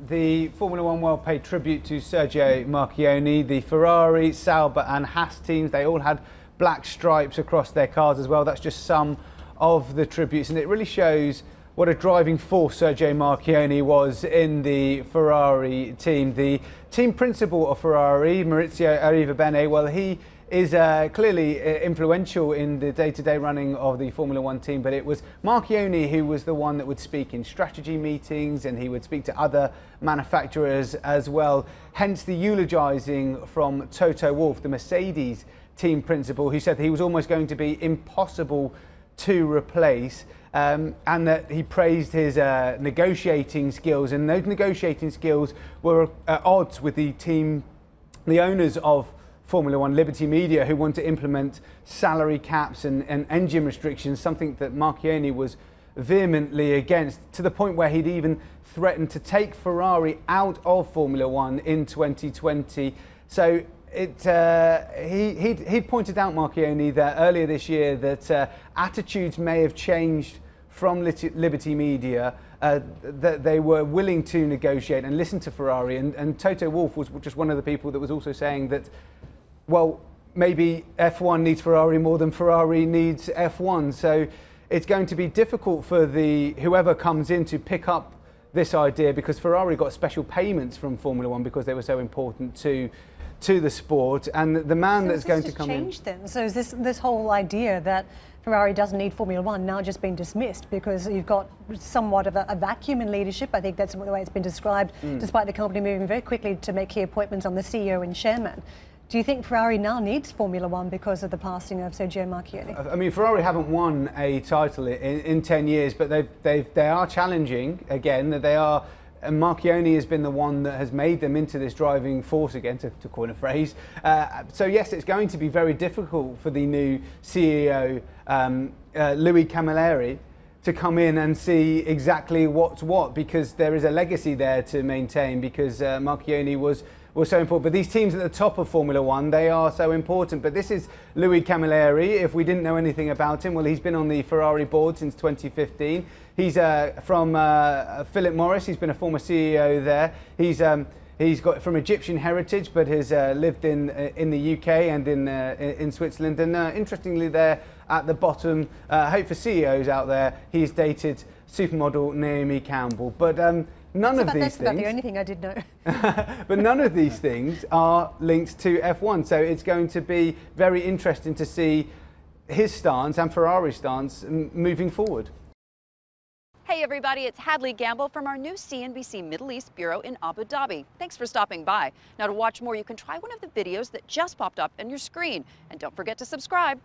the Formula One World paid tribute to Sergio Marchionne. The Ferrari, Sauber and Haas teams, they all had black stripes across their cars as well. That's just some of the tributes, and it really shows what a driving force Sergio Marchionne was in the Ferrari team. The team principal of Ferrari, Maurizio Arrivabene, well, he is clearly influential in the day-to-day running of the Formula One team, but it was Marchionne who was the one that would speak in strategy meetings, and he would speak to other manufacturers as well. Hence the eulogising from Toto Wolff, the Mercedes team principal, who said that he was almost going to be impossible to replace, and that he praised his negotiating skills, and those negotiating skills were at odds with the owners of Formula One, Liberty Media, who want to implement salary caps and engine restrictions, something that Marchionne was vehemently against, to the point where he'd even threatened to take Ferrari out of Formula One in 2020. So he pointed out, Marchionne, that earlier this year that attitudes may have changed from Liberty Media, that they were willing to negotiate and listen to Ferrari, and Toto Wolff was just one of the people that was also saying that, well, maybe F1 needs Ferrari more than Ferrari needs F1. So it's going to be difficult for whoever comes in to pick up this idea, because Ferrari got special payments from Formula One because they were so important to the sport, and the man that's going to come in. Then? So is this whole idea that Ferrari doesn't need Formula One now just been dismissed because you've got somewhat of a vacuum in leadership? I think that's the way it's been described, despite the company moving very quickly to make key appointments on the CEO and chairman. Do you think Ferrari now needs Formula One because of the passing of Sergio Marchionne? I mean, Ferrari haven't won a title in 10 years, but they are challenging again. They are. And Marchionne has been the one that has made them into this driving force again, to coin a phrase. So yes, it's going to be very difficult for the new CEO, Louis Camilleri, to come in and see exactly what's what, because there is a legacy there to maintain, because Marchionne was so important. But these teams at the top of Formula One, they are so important. But this is Louis Camilleri. If we didn't know anything about him, well, he's been on the Ferrari board since 2015. He's from Philip Morris. He's been a former CEO there. He's got from Egyptian heritage, but has lived in the UK and in Switzerland. And interestingly, there at the bottom, hope for CEOs out there, he's dated supermodel Naomi Campbell. But none of these things. That's about the only thing I did know. But none of these things are linked to F1. So it's going to be very interesting to see his stance and Ferrari's stance moving forward. Hey everybody, it's Hadley Gamble from our new CNBC Middle East Bureau in Abu Dhabi. Thanks for stopping by. Now, to watch more, you can try one of the videos that just popped up on your screen. And don't forget to subscribe.